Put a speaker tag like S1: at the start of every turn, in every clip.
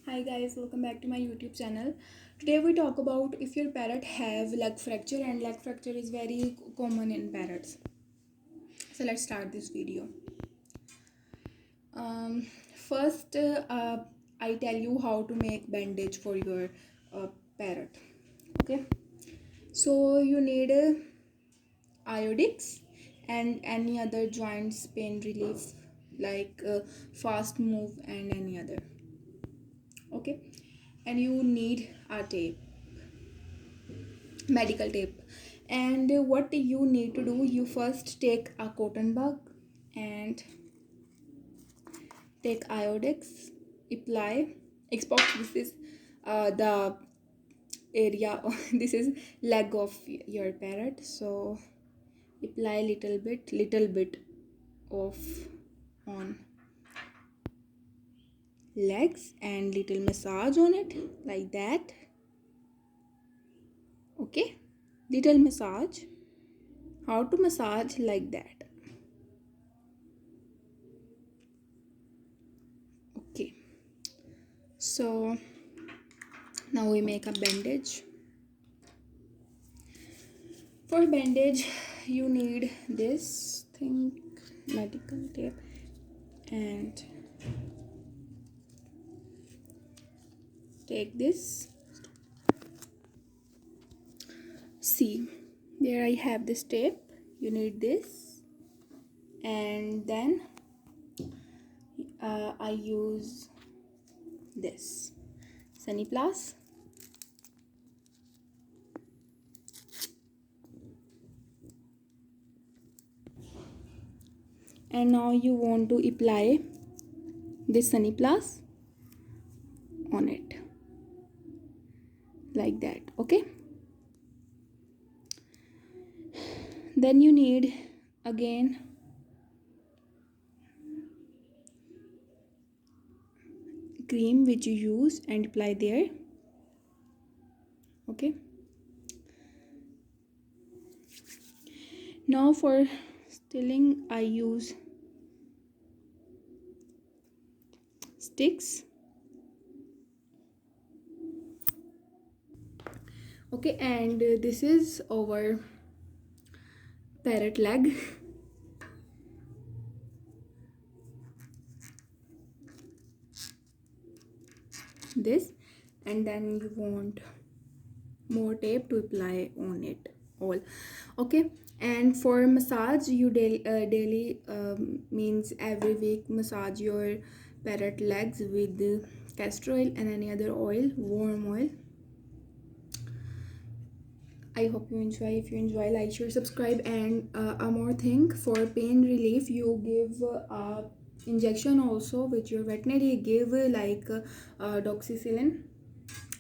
S1: Hi guys, welcome back to my YouTube channel. Today we talk about if your parrot have leg fracture, and leg fracture is very common in parrots. So let's start this video. First, I tell you how to make bandage for your parrot. Okay, so you need iodix and any other joints pain relief like fast move and any other. Okay, and you need a tape, medical tape. And what you need to do, you first take a cotton bug and take iodix, apply xbox. This is the area this is leg of your parrot, so apply little bit of on legs and little massage on it like that. Okay, little massage, how to massage like that. Okay, so now we make a bandage. For bandage you need this thing, medical tape, and take this. See, there I have this tape. You need this, and then I use this Sunny Plus. And now you want to apply this Sunny Plus on it like that. Okay, then you need again cream which you use and apply there. Okay, now for stilling I use sticks. Okay, and this is our parrot leg. This, and then you want more tape to apply on it all. Okay, and for massage you daily means every week massage your parrot legs with castor oil and any other oil, warm oil. I hope you enjoy. If you enjoy, like, share, subscribe. And a more thing, for pain relief you give injection also, which your veterinary give like doxycycline,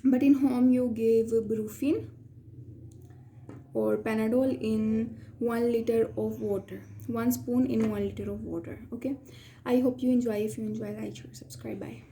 S1: but in home you give brufen or panadol in 1 liter of water, 1 spoon in 1 liter of water. Okay, I hope you enjoy. If you enjoy, like, share, subscribe. Bye.